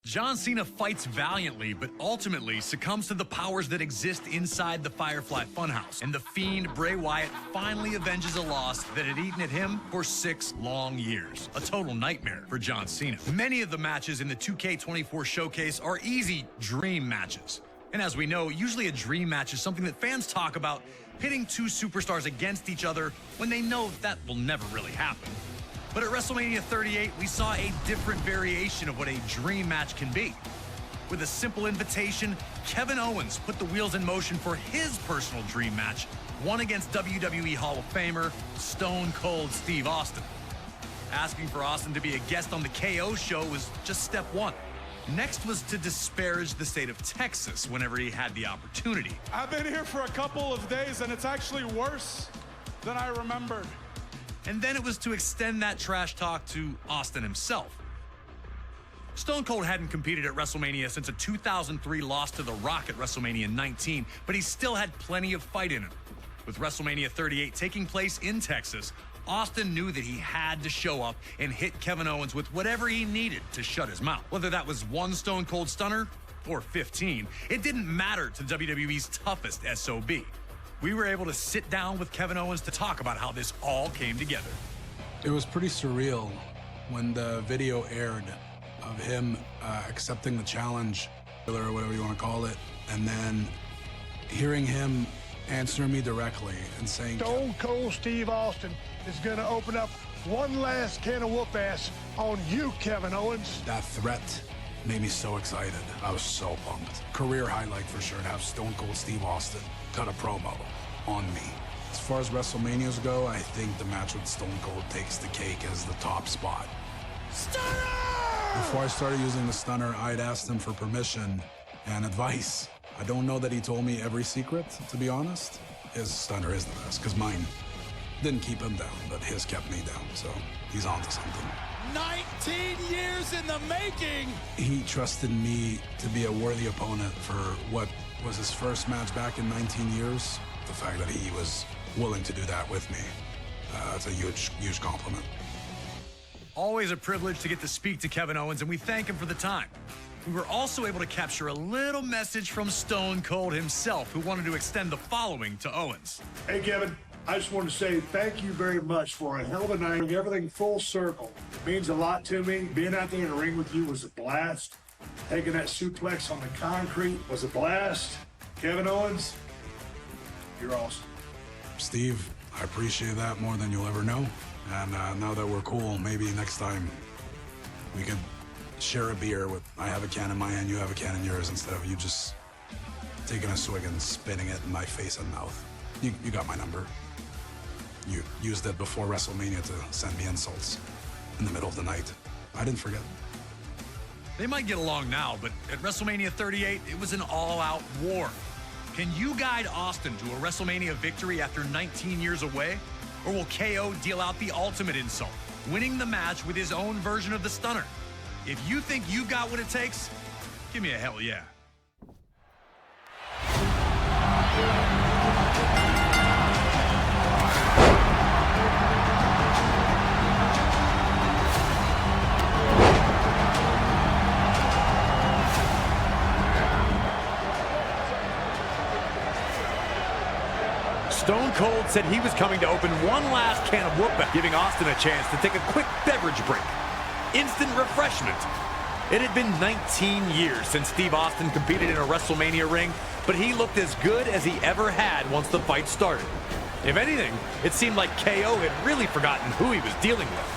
John Cena fights valiantly, but ultimately succumbs to the powers that exist inside the Firefly Funhouse. And the Fiend, Bray Wyatt, finally avenges a loss that had eaten at him for 6 long years. A total nightmare for John Cena. Many of the matches in the 2K24 showcase are easy dream matches. And as we know, usually a dream match is something that fans talk about, pitting 2 superstars against each other when they know that will never really happen. But at WrestleMania 38, we saw a different variation of what a dream match can be. With a simple invitation, Kevin Owens put the wheels in motion for his personal dream match, one against WWE Hall of Famer, Stone Cold Steve Austin. Asking for Austin to be a guest on the KO show was just step 1. Next was to disparage the state of Texas whenever he had the opportunity. I've been here for a couple of days, and it's actually worse than I remembered. And then it was to extend that trash talk to Austin himself. Stone Cold hadn't competed at WrestleMania since a 2003 loss to The Rock at WrestleMania 19, but he still had plenty of fight in him. With WrestleMania 38 taking place in Texas, Austin knew that he had to show up and hit Kevin Owens with whatever he needed to shut his mouth. Whether that was 1 Stone Cold Stunner or 15, it didn't matter to WWE's toughest SOB. We were able to sit down with Kevin Owens to talk about how this all came together. It was pretty surreal when the video aired of him accepting the challenge, or whatever you want to call it, and then hearing him answer me directly and saying, Stone Cold Steve Austin is going to open up one last can of whoop ass on you, Kevin Owens. That threat made me so excited. I was so pumped. Career highlight for sure to have Stone Cold Steve Austin cut a promo on me. As far as WrestleManias go, I think the match with Stone Cold takes the cake as the top spot. Stunner! Before I started using the stunner, I'd asked him for permission and advice. I don't know that he told me every secret, to be honest. His stunner is the best, because mine didn't keep him down, but his kept me down, so he's onto something. 19 years in the making! He trusted me to be a worthy opponent for what was his first match back in 19 years. The fact that he was willing to do that with me, it's a huge, huge compliment. Always a privilege to get to speak to Kevin Owens, and we thank him for the time. We were also able to capture a little message from Stone Cold himself, who wanted to extend the following to Owens. Hey, Kevin, I just want to say thank you very much for a hell of a night. Everything full circle. It means a lot to me. Being out there in the ring with you was a blast. Taking that suplex on the concrete was a blast. Kevin Owens, you're awesome. Steve, I appreciate that more than you'll ever know. And now that we're cool, maybe next time we could share a beer with, I have a can in my hand, you have a can in yours, instead of you just taking a swig and spitting it in my face and mouth. You got my number. You used it before WrestleMania to send me insults in the middle of the night. I didn't forget. They might get along now, but at WrestleMania 38, it was an all-out war. Can you guide Austin to a WrestleMania victory after 19 years away? Or will KO deal out the ultimate insult, winning the match with his own version of the stunner? If you think you got what it takes, give me a hell yeah. Stone Cold said he was coming to open one last can of whoop-ass, giving Austin a chance to take a quick beverage break. Instant refreshment. It had been 19 years since Steve Austin competed in a WrestleMania ring, but he looked as good as he ever had once the fight started. If anything, it seemed like KO had really forgotten who he was dealing with.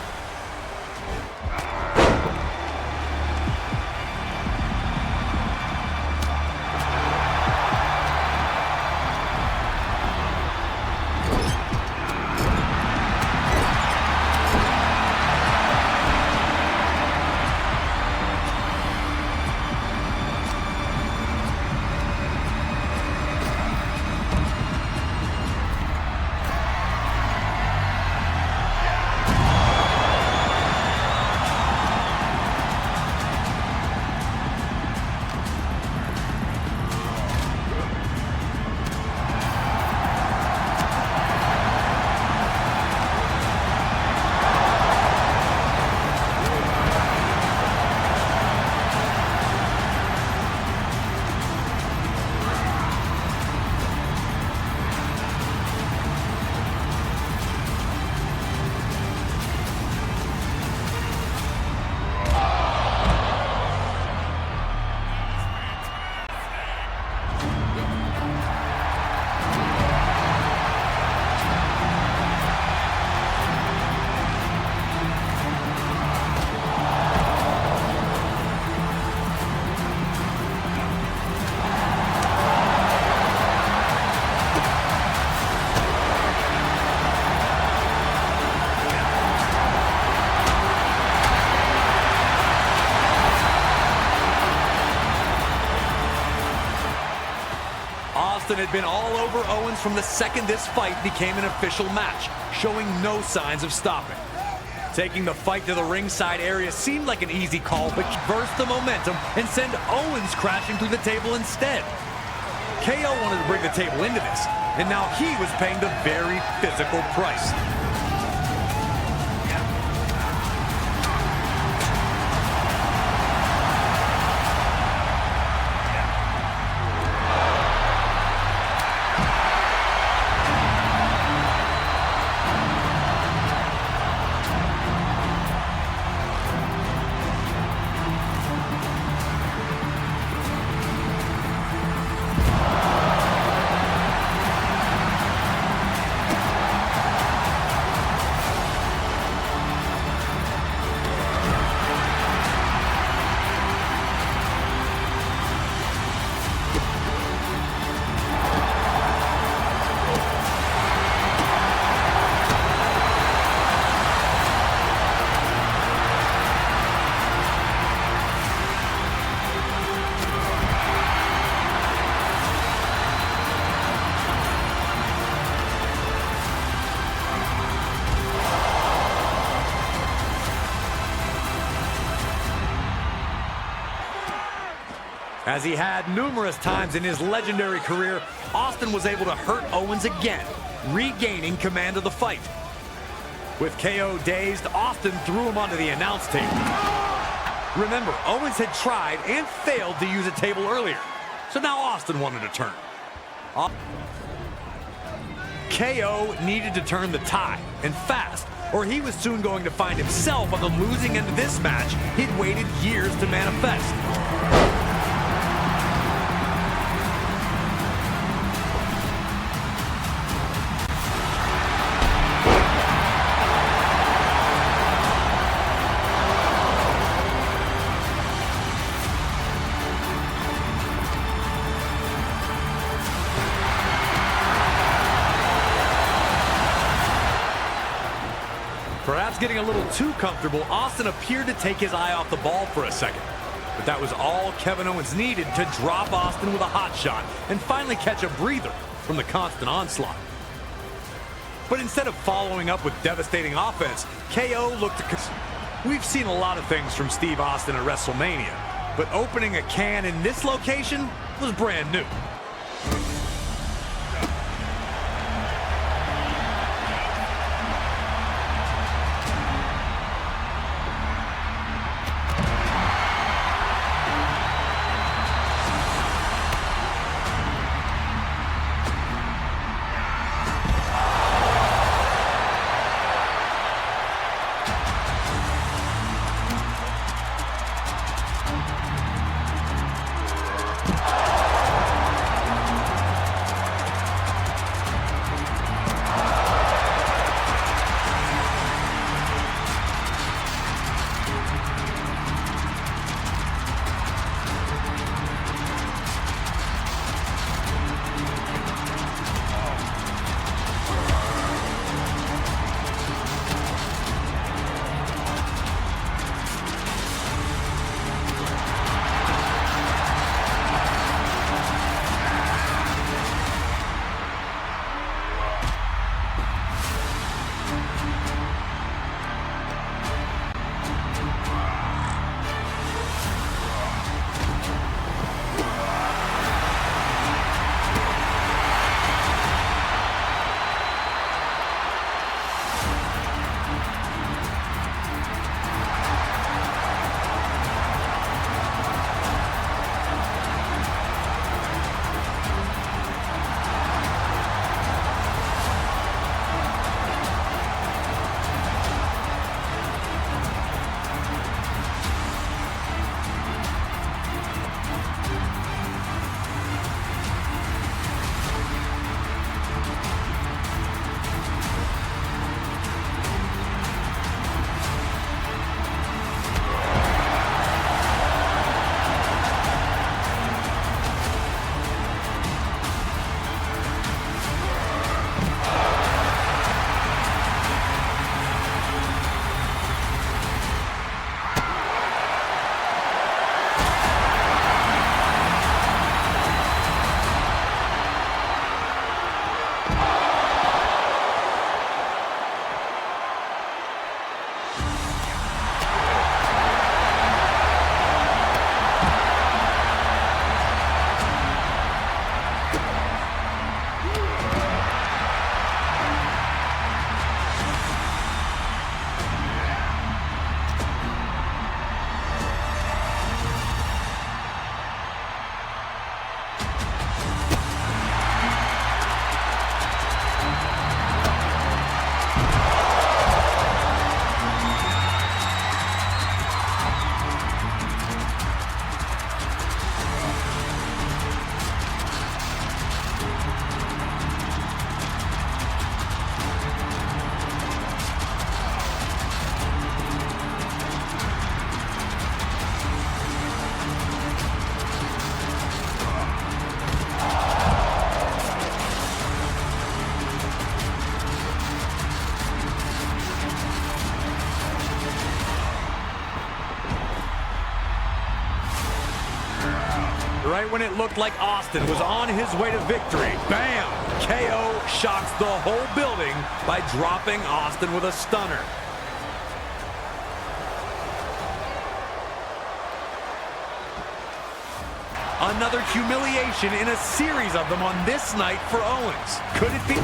Austin had been all over Owens from the second this fight became an official match, showing no signs of stopping. Taking the fight to the ringside area seemed like an easy call, but burst the momentum and send Owens crashing through the table instead. KO wanted to bring the table into this, and now he was paying the very physical price. As he had numerous times in his legendary career, Austin was able to hurt Owens again, regaining command of the fight. With KO dazed, Austin threw him onto the announce table. Remember, Owens had tried and failed to use a table earlier, so now Austin wanted to turn. KO needed to turn the tide, and fast, or he was soon going to find himself on the losing end of this match he'd waited years to manifest. Perhaps getting a little too comfortable, Austin appeared to take his eye off the ball for a second. But that was all Kevin Owens needed to drop Austin with a hot shot and finally catch a breather from the constant onslaught. But instead of following up with devastating offense, KO looked to... We've seen a lot of things from Steve Austin at WrestleMania, but opening a can in this location was brand new. Right when it looked like Austin was on his way to victory, bam! KO shocks the whole building by dropping Austin with a stunner. Another humiliation in a series of them on this night for Owens. Could it be?